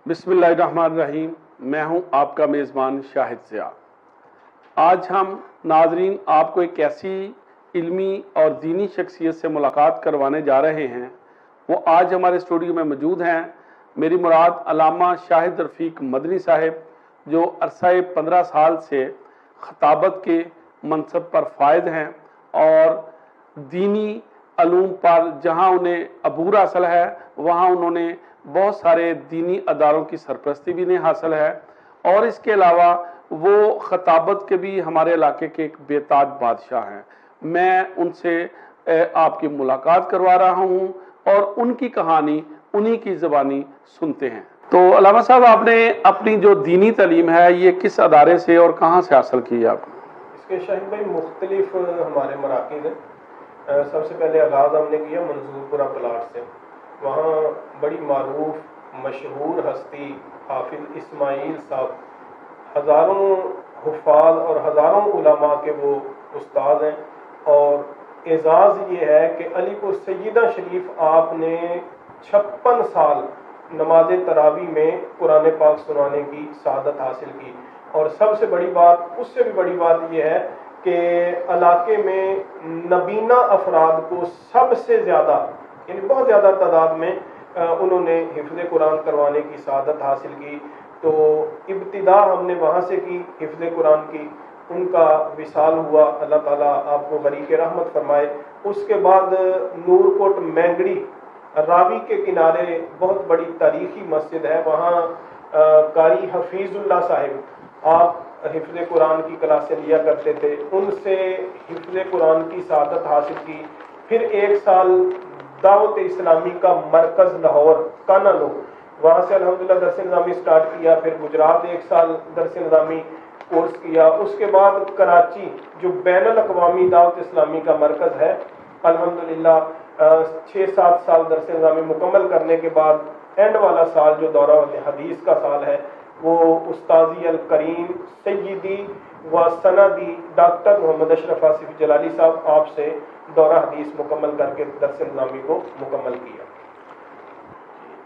बिस्मिल्लाहिर्रहमानिर्रहीम। मैं हूं आपका मेज़बान शाहिद ज़िया। आज हम नाजरीन आपको एक ऐसी इल्मी और दीनी शख्सियत से मुलाकात करवाने जा रहे हैं। वो आज हमारे स्टूडियो में मौजूद हैं। मेरी मुराद अल्लामा शाहिद रफ़ीक मदनी साहिब, जो अरसा 15 साल से खताबत के मनसब पर फायद हैं और दीनी अलूम पर जहाँ उन्हें अबूर हासिल है, वहाँ उन्होंने बहुत सारे दीनी अदारों की सरपरस्ती भी हासिल है। और इसके अलावा वो खताबत के भी हमारे इलाके के एक बेताज बादशाह हैं। मैं उनसे आपकी मुलाकात करवा रहा हूँ और उनकी कहानी उन्हीं की ज़बानी सुनते हैं। तो अल्लामा साहब, आपने अपनी जो दीनी तालीम है ये किस अदारे से और कहाँ से हासिल की आपने? इसके शाहिद भाई मुख्तलिफ हमारे मराकिज़ हैं। सबसे पहले आगाज़ हमने किया मंसूरपुरा प्लाट से। वहाँ बड़ी मारूफ मशहूर हस्ती हाफिज इस्माइल साहब, हज़ारों हुफ़ाज़ और हज़ारों उलमा के वो उस्ताद हैं। और एजाज़ ये है कि अलीपुर सैयदा शरीफ आपने 56 साल नमाज तरावी में कुरान पाक सुनाने की सआदत हासिल की। और सबसे बड़ी बात, उससे भी बड़ी बात यह है कि इलाके में नबीना अफराद को सबसे ज़्यादा, यानी बहुत ज़्यादा तादाद में उन्होंने हिफ्ज़ कुरान करवाने की सआदत हासिल की। तो इब्तिदा हमने वहाँ से की हिफ्ज़ कुरान की। उनका विसाल हुआ, अल्लाह ताला आपको गरीक़ रहमत फरमाए। उसके बाद नूरकोट मैंगड़ी रावी के किनारे बहुत बड़ी तारीख़ी मस्जिद है। वहाँ कारी हफीज़ुल्लाह साहिब आप हिफ्ज़ कुरान की क्लासें लिया करते थे। उनसे हिफ्ज़ कुरान की सआदत हासिल की। फिर एक साल दावत इस्लामी का मरकज़ लाहौर कानालो, वहाँ से अल्हम्दुलिल्लाह दरस निज़ामी स्टार्ट किया। फिर गुजरात एक साल दरस निज़ामी कोर्स किया। उसके बाद कराची जो बैनुल अक़वामी दावत इस्लामी का मरकज़ है, अल्हम्दुलिल्लाह 6-7 साल दरस निज़ामी मुकम्मल करने के बाद एंड वाला साल जो दौरा हदीस का साल है, वो उस्ताज़ी अल करीम सय्यदी व सनदी डॉक्टर मोहम्मद अशरफ आसिफ जलाली साहब आपसे दौरा हदीस मुकम्मल करके दरस निज़ामी को मुकम्मल किया।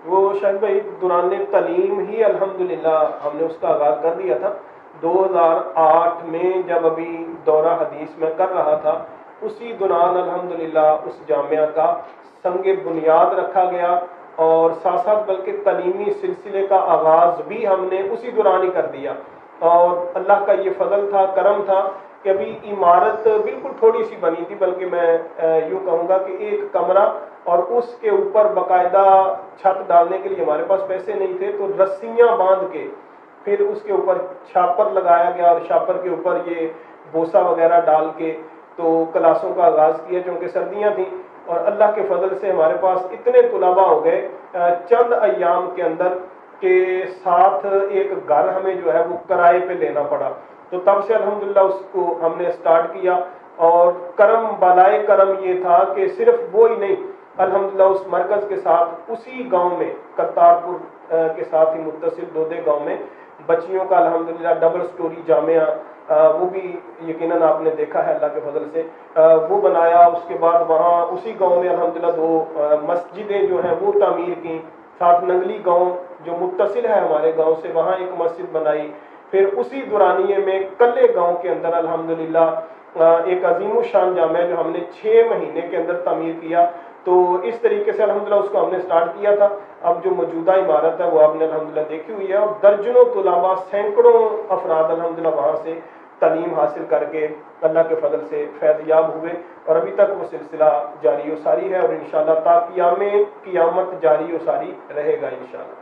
वो शायद भाई दौरान तालीम ही अल्हम्दुलिल्लाह हमने उसका आगाज़ कर दिया था। 2008 में जब अभी दौरा हदीस में कर रहा था, उसी दौरान अल्हम्दुलिल्लाह उस जामिया का संगे बुनियाद रखा गया। और साथ साथ बल्कि तालीमी सिलसिले का आगाज़ भी हमने उसी दौरान ही कर दिया। और अल्लाह का ये फजल था, करम था कि अभी इमारत बिल्कुल थोड़ी सी बनी थी, बल्कि मैं यूँ कहूँगा कि एक कमरा और उसके ऊपर बाकायदा छत डालने के लिए हमारे पास पैसे नहीं थे, तो रस्सियाँ बांध के फिर उसके ऊपर छापर लगाया गया और छापर के ऊपर ये बोसा वगैरह डाल के तो क्लासों का आगाज़ किया, क्योंकि सर्दियाँ थीं। और अल्लाह के फजल से हमारे पास इतने तुलबा हो गए चंद अय्याम के अंदर के साथ एक घर हमें जो है वो किराए पे लेना पड़ा। तो तब से अल्हम्दुलिल्लाह उसको हमने स्टार्ट किया। और करम बलाए करम ये था कि सिर्फ वो ही नहीं, अल्हम्दुलिल्लाह उस मरकज़ के साथ उसी गांव में करतारपुर के साथ ही मुत्तसिल दोदे गांव में बच्चियों का अल्हम्दुलिल्लाह डबल स्टोरी जामिया, वो भी यकीनन आपने देखा है अल्लाह के फजल से, वो बनाया। उसके बाद वहाँ उसी गांव में अल्हम्दुलिल्लाह 2 मस्जिदें जो हैं वो तामीर की। साथ नंगली गांव जो मुत्तसिल है हमारे गांव से, वहाँ एक मस्जिद बनाई। फिर उसी दुरानिये में कल्ले गांव के अंदर अल्हम्दुलिल्लाह एक अजीमुशान जामिया जो हमने 6 महीने के अंदर तामीर किया। तो इस तरीके से अल्हम्दुलिल्लाह उसको हमने स्टार्ट किया था। अब जो मौजूदा इमारत है वो आपने अल्हम्दुलिल्लाह देखी हुई है। और दर्जनों तुलबा, सैकड़ों अफराद अल्हम्दुलिल्लाह वहाँ से तालीम हासिल करके अल्लाह के फजल से फैज़याब हुए। और अभी तक वो सिलसिला जारी व सारी है और इंशाअल्लाह ता क़ियामत जारी व सारी रहेगा इंशाअल्लाह।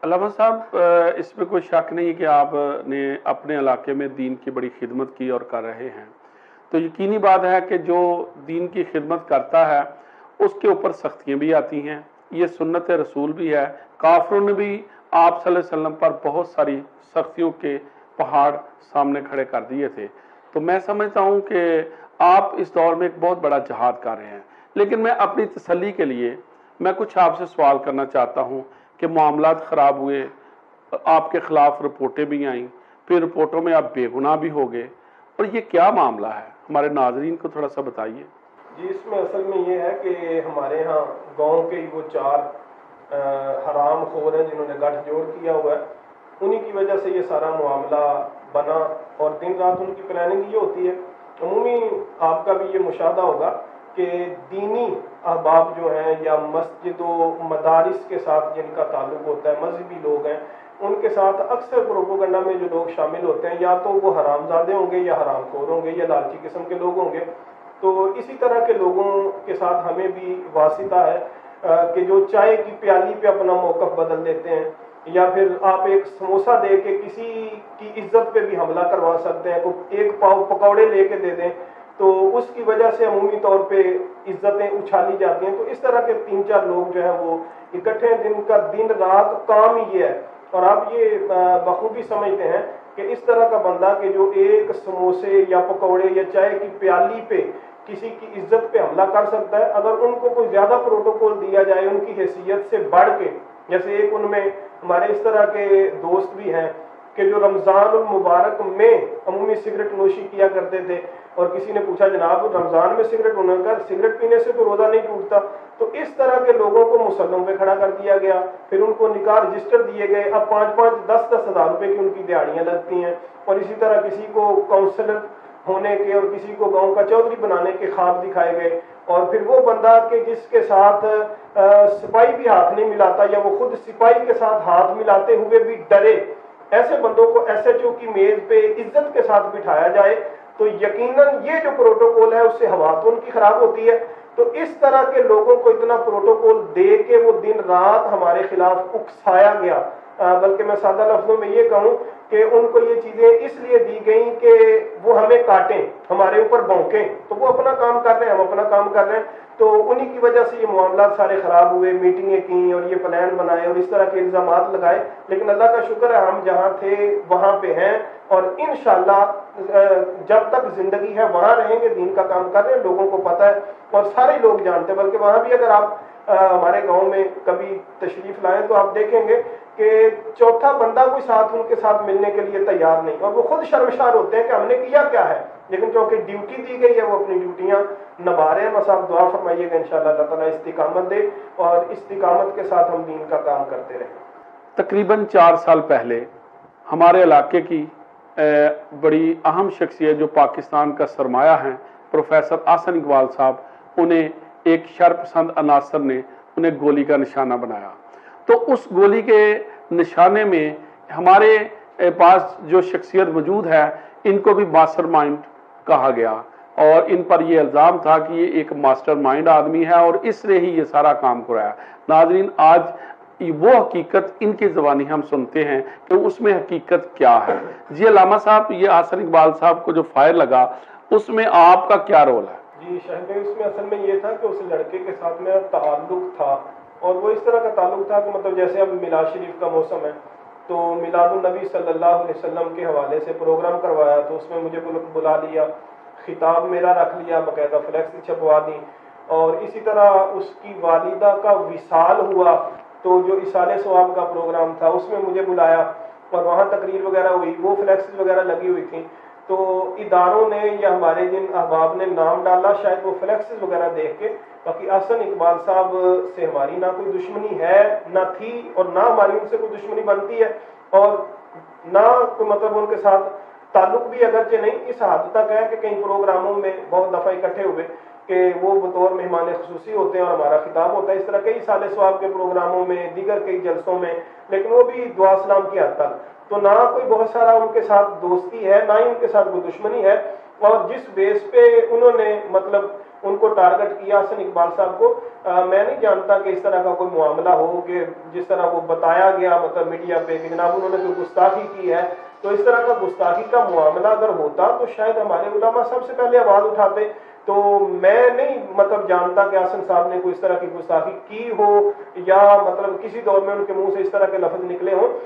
अल्लामा साहब, इसमें कोई शक नहीं है कि आपने अपने इलाके में दीन की बड़ी खिदमत की और कर रहे हैं। तो यकीनी बात है कि जो दीन की खिदमत करता है उसके ऊपर सख्तियाँ भी आती हैं। ये सुन्नत रसूल भी है। काफिरों ने भी आप सल्लल्लाहु अलैहि वसल्लम पर बहुत सारी सख्तियों के पहाड़ सामने खड़े कर दिए थे। तो मैं समझता हूँ कि आप इस दौर में एक बहुत बड़ा जहाद कर रहे हैं। लेकिन मैं अपनी तसल्ली के लिए मैं कुछ आपसे सवाल करना चाहता हूँ कि मामलात ख़राब हुए, आपके ख़िलाफ़ रिपोर्टें भी आईं, फिर रिपोर्टों में आप बेगुनाह भी हो गए, और ये क्या मामला है? हमारे नाज़रीन को थोड़ा सा बताइए। जी, इसमें असल में ये है कि हमारे यहाँ गांव के ही वो 4 حرام خور ہیں جنہوں نے گٹھ جوڑ کیا ہوا ہے، انہی کی وجہ سے یہ سارا معاملہ بنا، اور دن رات ان کی پلاننگ یہ ہوتی ہے۔ عمومی آپ کا بھی یہ مشاہدہ ہوگا کہ دینی احباب جو ہیں یا مسجد و مدارس کے ساتھ جن کا تعلق ہوتا ہے، مذہبی لوگ ہیں، ان کے ساتھ اکثر پروپیگنڈا میں جو لوگ شامل ہوتے ہیں یا تو وہ حرام زادے ہوں گے یا حرام خور ہوں گے یا لالچی قسم کے لوگ ہوں گے۔ تو اسی طرح کے لوگوں کے ساتھ ہمیں بھی واسطہ ہے کہ جو چائے کی پیالی پہ اپنا موقف بدل دیتے ہیں، یا پھر آپ ایک سموسہ دے کے کسی کی عزت پہ بھی حملہ کروا سکتے ہیں، ایک پاؤ پکوڑے لے کے دے دیں تو اس کی وجہ سے عمومی طور پہ عزتیں اچھالی جاتی ہیں۔ تو اس طرح کے 3-4 لوگ جو ہیں وہ اکٹھے ہیں، جن کا دن رات کام ہی یہ ہے، اور آپ یہ بخوبی سمجھتے ہیں کہ اس طرح کا بندہ کہ جو ایک سموسے یا پکوڑے یا چائے کی پیالی پہ کسی کی عزت پہ حملہ کر سکتا ہے، اگر ان کو کوئی زیادہ پروٹوکول دیا جائے ان کی حیثیت سے بڑھ کے، جیسے ایک ان میں ہمارے اس طرح کے دوست بھی ہیں کہ جو رمضان المبارک میں عمومی سگریٹ نوشی کیا کرتے تھے، اور کسی نے پوچھا جناب رمضان میں سگریٹ ہونے کا، سگریٹ پینے سے تو روزہ نہیں ٹوٹتا، تو اس طرح کے لوگوں کو مسلوں پہ کھڑا کر دیا گیا، پھر ان کو نکاح رجسٹر دیے گئے، اب 5-5 10-10 ہزار روپے کی ان کی دیہڑیاں لگتی ہیں، اور اسی طرح کسی کو کاؤنسلر ہونے کے اور کسی کو گاؤں کا چودھری بنانے کے خواب دکھائے گئے، اور پھر وہ بندہ کہ جس کے ساتھ سپاہی بھی ہاتھ نہیں ملاتا یا وہ خود سپاہی کے ساتھ ہاتھ ملاتے ہوئے بھی ڈرے، ایسے بندوں کو ایس ایچ او کی میز پہ عزت کے ساتھ بٹھایا جائے تو یقیناً یہ جو پروٹوکول ہے اس سے ہوا تو ان کی خراب ہوتی ہے۔ تو اس طرح کے لوگوں کو اتنا پروٹوکول دے کے وہ دن رات ہمارے خلاف اکسایا گیا، بلکہ میں سادہ لفظوں میں یہ کہوں کہ ان کو یہ چیزیں اس لیے دی گئیں کہ وہ ہمیں کاٹیں، ہمارے اوپر بھونکیں، تو وہ اپنا کام کر رہے ہیں، ہم اپنا کام کر رہے ہیں، تو انہی کی وجہ سے یہ معاملات سارے خراب ہوئے، میٹنگیں کی اور یہ پلان بنائے اور اس طرح کے الزامات لگائے، لیکن اللہ کا شکر ہے ہم جہاں تھے وہاں پہ ہیں، اور انشاءاللہ جب تک زندگی ہے وہاں رہیں گے، دین کا کام کر رہے ہیں، لوگوں کو پتہ ہے اور سارے لوگ جانتے ہیں، بلکہ وہاں بھی اگر آپ ہمارے گاؤں میں کبھی تشریف لائیں تو آپ دیکھیں گے کہ چوتھا بندہ کوئی ساتھ ان کے ساتھ ملنے کے لیے تیار نہیں، اور وہ خود شرمشار ہوتے ہیں کہ ہم نے کیا کیا ہے، لیکن چونکہ ڈیوٹی دی گئی ہے وہ اپنی ڈیوٹیاں نبھا رہے ہیں۔ بس آپ دعا فرمائیے گا انشاءاللہ اللہ تعالیٰ استقامت دے اور استقامت کے ساتھ ہم دین کا کام کرتے رہیں۔ تقریباً 4 سال پہلے ہمارے علاقے کی بڑی اہم شخصیت جو پاکستان کا سرمایہ ہیں پروفیسر احسن اقبال صاحب، انہیں ایک شر پسند عناصر نے انہیں گولی کا نشانہ بنایا، تو اس گولی کے نشانے میں ہمارے پاس جو شخصیت موجود ہے ان کو بھی ماسٹر مائنڈ کہا گیا، اور ان پر یہ الزام تھا کہ یہ ایک ماسٹر مائنڈ آدمی ہے اور اس نے ہی یہ سارا کام کرایا۔ ناظرین، آج وہ حقیقت ان کی زبانی ہم سنتے ہیں کہ اس میں حقیقت کیا ہے۔ جی علامہ صاحب، یہ احسن اقبال صاحب کو جو فائر لگا اس میں آپ کا کیا رول ہے؟ جی شاہد بھائی، اس میں اصل میں یہ تھا کہ اس لڑکے کے ساتھ میرا تعلق تھا، اور وہ اس طرح کا تعلق تھا کہ مطلب جیسے اب میلاد شریف کا موسم ہے تو میلاد النبی صلی اللہ علیہ وسلم کے حوالے سے پروگرام کروایا، تو اس میں مجھے بلا لیا، خطاب میرا رکھ لیا، باقاعدہ فلیکس چھپوا دی، اور اسی طرح اس کی والدہ کا وصال ہوا تو جو اصال ثواب کا پروگرام تھا اس میں مجھے بلایا اور وہاں تقریر وغیرہ ہوئی، وہ فلیکس وغیرہ لگی ہوئی تھیں، تو اداروں نے یا ہمارے جن احباب نے نام ڈالا شاید وہ فلیکسز وغیرہ دیکھ کے، باقی احسن اقبال صاحب سے ہماری نہ کوئی دشمنی ہے نہ تھی، اور نہ ہماری ان سے کوئی دشمنی بنتی ہے، اور نہ کوئی مطلب ان کے ساتھ تعلق بھی اگرچہ نہیں، اس حد تک ہے کہ کئی پروگراموں میں بہت دفعہ اکٹھے ہوئے کہ وہ بطور مہمان خصوصی ہوتے ہیں اور ہمارا خطاب ہوتا ہے، اس طرح کئی سال ثواب کے پروگراموں میں، دیگر کئی جلسوں میں، لیکن وہ بھی دعا سلام کی حد تک، تو نہ کوئی بہت سارا ان کے ساتھ دوستی ہے نہ ہی ان کے ساتھ کوئی دشمنی ہے، اور جس بیس پہ انہوں نے مطلب ان کو ٹارگٹ کیا حسن اقبال صاحب کو، میں نہیں جانتا کہ اس طرح کا کوئی معاملہ ہو کہ جس طرح وہ بتایا گیا مطلب میڈیا پہ کہ جناب انہوں نے کوئی گستاخی کی ہے، تو اس طرح کا گستاخی کا معاملہ اگر ہوتا تو شاید ہمارے علماء سب سے پہلے آواز اٹھاتے، تو میں نہیں مطلب جانتا کہ حسن صاحب نے کوئی اس طرح کی گستاخی کی ہو یا مطلب کسی دور میں ان کے منہ سے اس طرح کے لفظ نکلے ہوں،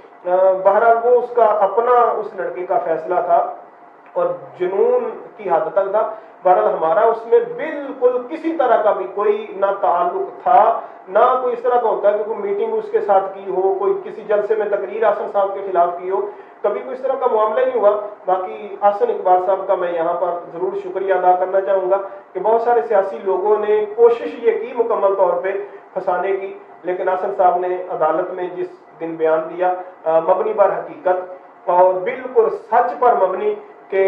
بہرحال وہ اس کا اپنا اس لڑکے کا فیصلہ تھا اور جنون کی حد تک تھا، بہرحال ہمارا اس میں بالکل کسی طرح کا بھی کوئی نہ تعلق تھا، نہ کوئی اس طرح کا ہوتا ہے کہ کوئی میٹنگ اس کے ساتھ کی ہو، کوئی کسی جلسے میں تقریر حسن صاحب کے خلاف کی ہو، کبھی کوئی اس طرح کا معاملہ نہیں ہوا۔ باقی حسن اقبال صاحب کا میں یہاں پر ضرور شکریہ ادا کرنا چاہوں گا کہ بہت سارے سیاسی لوگوں نے کوشش یہ کی مکمل طور پہ پھنسانے کی، لیکن आसन साहब ने अदालत में जिस दिन बयान दिया मबनी पर हकीकत और बिल्कुल सच पर मबनी के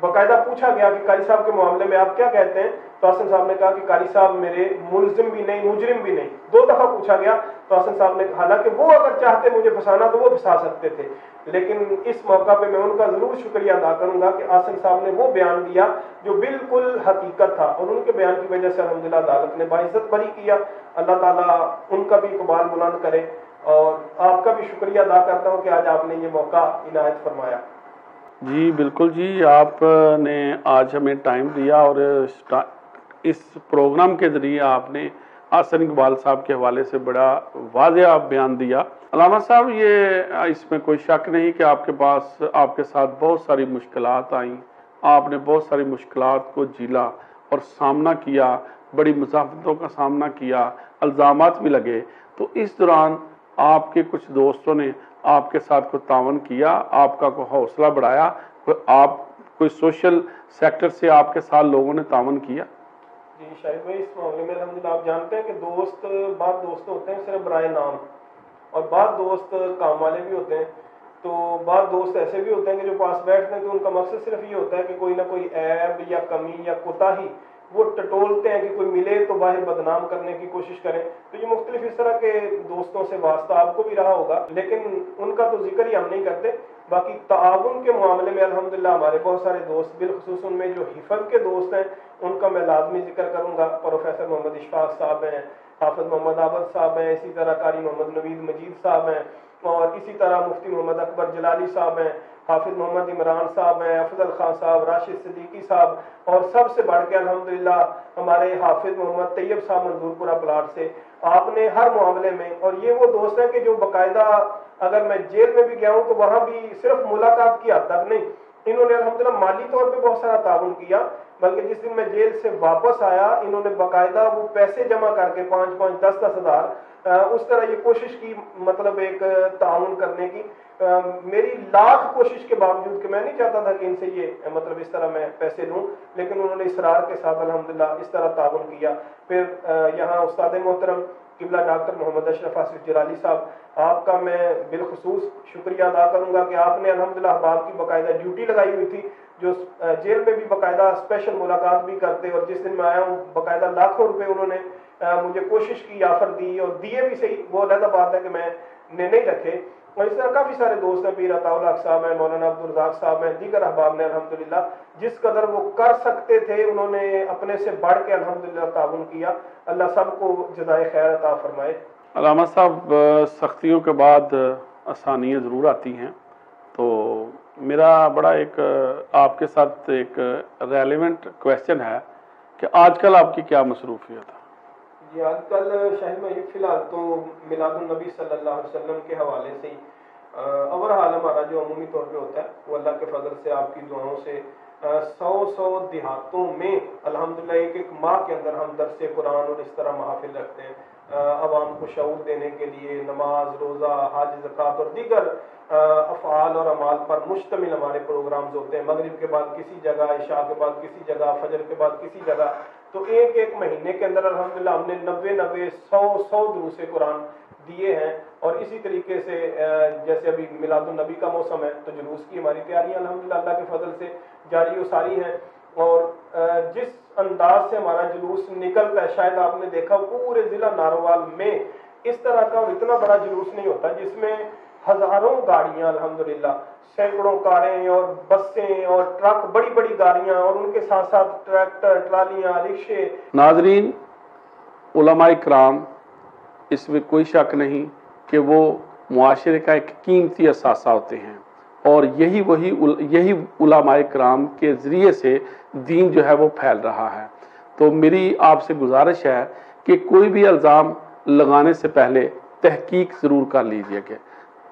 बाकायदा पूछा गया कि कारी साहब के मामले में आप क्या कहते हैं, तो आसन साहब ने कहा कि कारी साहब मेरे मुलजिम भी नहीं मुजरिम भी नहीं। 2 दफा पूछा गया तो आसन साहब ने हालांकि वो अगर चाहते मुझे फंसाना तो वो फंसा सकते थे, लेकिन इस मौका पे मैं उनका जरूर शुक्रिया अदा करूंगा कि आसन साहब ने वो बयान दिया जो बिल्कुल हकीकत था, और उनके बयान की वजह से अल्हम्दुलिल्लाह अदालत ने बाइज्जत बरी किया। अल्लाह ताला उनका भी इकबाल बुलंद करे, और आपका भी शुक्रिया अदा करता हूँ कि आज आपने ये मौका इनायत फरमाया। जी बिल्कुल जी, आपने आज हमें टाइम दिया और इस प्रोग्राम के ज़रिए आपने आसन इकबाल साहब के हवाले से बड़ा वाज़ेह बयान दिया। अल्लामा साहब, ये इसमें कोई शक नहीं कि आपके साथ बहुत सारी मुश्किलात आईं, आपने बहुत सारी मुश्किलात को झेला और सामना किया, बड़ी मुज़ाहमतों का सामना किया, इल्ज़ामात भी लगे, तो इस दौरान आपके कुछ दोस्तों ने आपके साथ कोई तावन किया, आपका कोई हौसला बढ़ाया, कोई सोशल सेक्टर से आपके साथ लोगों ने तावन किया? जी शाहिद भाई, इस मामले में अल्हम्दुलिल्लाह आप जानते हैं कि बाद दोस्त होते हैं सिर्फ बराए नाम, और बाद दोस्त काम वाले भी होते हैं। तो बाद दोस्त ऐसे भी होते हैं कि जो पास बैठते हैं तो उनका मकसद सिर्फ ये होता है कि कोई ना कोई ऐब या कमी या कोताही वो टटोलते हैं कि कोई मिले तो बाहर बदनाम करने की कोशिश करें। तो ये मुख्तलिफ इस तरह के दोस्तों से वास्ता आपको भी रहा होगा, लेकिन उनका तो जिक्र ही हम नहीं करते। बाकी ताउन के मामले में अल्हम्दुलिल्लाह हमारे बहुत सारे दोस्त, बिलखुसूस उनमें जो हिफज के दोस्त हैं उनका मैं लाजमी जिक्र करूँगा। प्रोफेसर मोहम्मद इशफाक साहब हैं, हाफिज मोहम्मद आबद साहब हैं, इसी तरह कारी मोहम्मद नवीद मजीद साहब हैं, और इसी तरह मुफ्ती मोहम्मद अकबर जलाली साहब हैं, हाफिज मोहम्मद इमरान साहब हैं, अफजल खान साहब, राशिद सिद्दीकी साहब, और सबसे बढ़ के अल्हम्दुलिल्लाह हमारे हाफिज मोहम्मद तैयब साहब मंजूरपुरा प्लाट से। आपने हर मामले में, और ये वो दोस्त हैं कि जो बाकायदा अगर मैं जेल में भी गया हूँ तो वहाँ भी सिर्फ मुलाकात की हद तक नहीं, इन्होंने अल्हम्दुलिल्लाह माली तौर पे बहुत सारा ताउन किया, बल्कि जिस दिन मैं जेल से वापस आया इन्होंने बाकायदा वो पैसे जमा करके 5-5, 10-10 हज़ार उस तरह ये कोशिश की, मतलब एक ताउन करने की। मेरी लाख कोशिश के बावजूद कि मैं नहीं चाहता था कि इनसे ये मतलब इस तरह मैं पैसे लूं, लेकिन उन्होंने इसरार के साथ अल्हम्दुलिल्लाह इस तरह ताउन किया। फिर यहाँ उस्ताद मोहतरम किबला डॉक्टर मोहम्मद अशरफ आसिफ जलाली साहब, आपका मैं बिलखुसूस शुक्रिया अदा करूंगा कि आपने अल्हम्दुलिल्लाह अहबाब की बाकायदा ड्यूटी लगाई हुई थी, जो जेल में भी बाकायदा स्पेशल मुलाकात भी करते, और जिस दिन मैं आया हूँ बाकायदा लाखों रुपए उन्होंने मुझे कोशिश की, ऑफर दी, और दिए भी सही, वो अलग बात है कि मैंने नहीं रखे। और इस तरह काफ़ी सारे दोस्त हैं, पीर अताउल हक साहब हैं, मौलाना अब्दुल रज़ाक साहब हैं, दीगर अहबाब ने अल्हम्दुलिल्लाह जिस कदर वो कर सकते थे उन्होंने अपने से बढ़ के अल्हम्दुलिल्लाह ताउन किया। अल्लाह सबको जज़ाए खैर अता फरमाए। अल्लामा साहब, सख्तियों के बाद आसानियाँ ज़रूर आती हैं, तो मेरा बड़ा एक आपके साथ एक रेलेवेंट क्वेश्चन है कि आजकल आपकी क्या मसरूफियत है? जी आजकल शाहिद भाई फिलहाल तो मिलादुन नबी सल्लल्लाहु अलैहि वसल्लम के हवाले से ही अवर हाल हमारा जो अमूमी तौर पे होता है वो अल्लाह के फजल से, आपकी दुआओं से 100 देहातों में अल्हम्दुलिल्लाह एक माह के अंदर हम दरसे कुरान और इस तरह महफिल रखते हैं, अवाम को शऊर देने के लिए नमाज, रोज़ा, हज, ज़कात और दीगर अफ़आल और अमाल पर मुश्तमिल हमारे प्रोग्राम्स होते हैं। मगरिब के बाद किसी जगह, इशा के बाद किसी जगह, फजर के बाद किसी जगह, तो एक महीने के अंदर अल्हम्दुलिल्लाह हमने 90 100 दुरूसे कुरान दिए हैं। और इसी तरीके से जैसे अभी मिलादुन नबी का मौसम है तो जुलूस की हमारी तैयारियां अल्हम्दुलिल्लाह अल्लाह के फजल से जारी व सारी हैं। और जिस अंदाज से हमारा जुलूस निकलता है, शायद आपने देखा पूरे जिला नारोवाल में इस तरह का और इतना बड़ा जुलूस नहीं होता जिसमें हजारों गाड़ियां अल्हम्दुलिल्लाह, सैकड़ों कारें और बसें और ट्रक, बड़ी बड़ी गाड़ियां, और उनके साथ साथ ट्रैक्टर, ट्रालियां, रिक्शे। नाज़रीन, उलमाए किराम, इसमें कोई शक नहीं कि वो मुआशरे का एक कीमती असासा होते हैं, और यही उलमाए किराम के ज़रिए से दीन जो है वो फैल रहा है। तो मेरी आपसे गुजारिश है कि कोई भी इल्ज़ाम लगाने से पहले तहकीक ज़रूर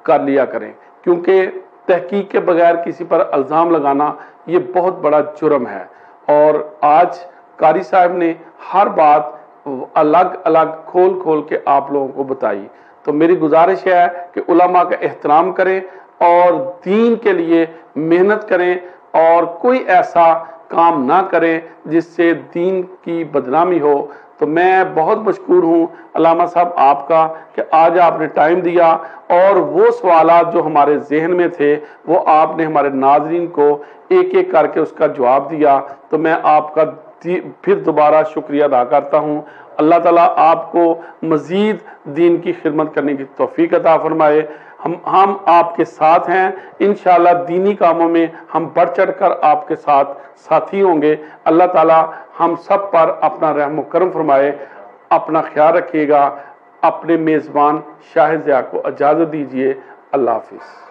कर लिया करें, क्योंकि तहकीक के बगैर किसी पर इल्ज़ाम लगाना ये बहुत बड़ा जुर्म है। और आज कारी साहब ने हर बात अलग अलग खोल के आप लोगों को बताई, तो मेरी गुजारिश है कि उलमा का एहतराम करें और दीन के लिए मेहनत करें, और कोई ऐसा काम ना करें जिससे दीन की बदनामी हो, تو میں بہت مشکور ہوں علامہ صاحب آپ کا کہ آج آپ نے ٹائم دیا اور وہ سوالات جو ہمارے ذہن میں تھے وہ آپ نے ہمارے ناظرین کو ایک ایک کر کے اس کا جواب دیا، تو میں آپ کا پھر دوبارہ شکریہ ادا کرتا ہوں۔ اللہ تعالیٰ آپ کو مزید دین کی خدمت کرنے کی توفیق عطا فرمائے۔ ہم آپ کے ساتھ ہیں انشاءاللہ، دینی کاموں میں ہم بڑھ چڑھ کر آپ کے ساتھ ساتھی ہوں گے۔ اللہ تعالیٰ ہم سب پر اپنا رحم و کرم فرمائے۔ اپنا خیال رکھیے گا۔ اپنے میزبان شاہد ضیاء کو اجازت دیجیے۔ اللہ حافظ۔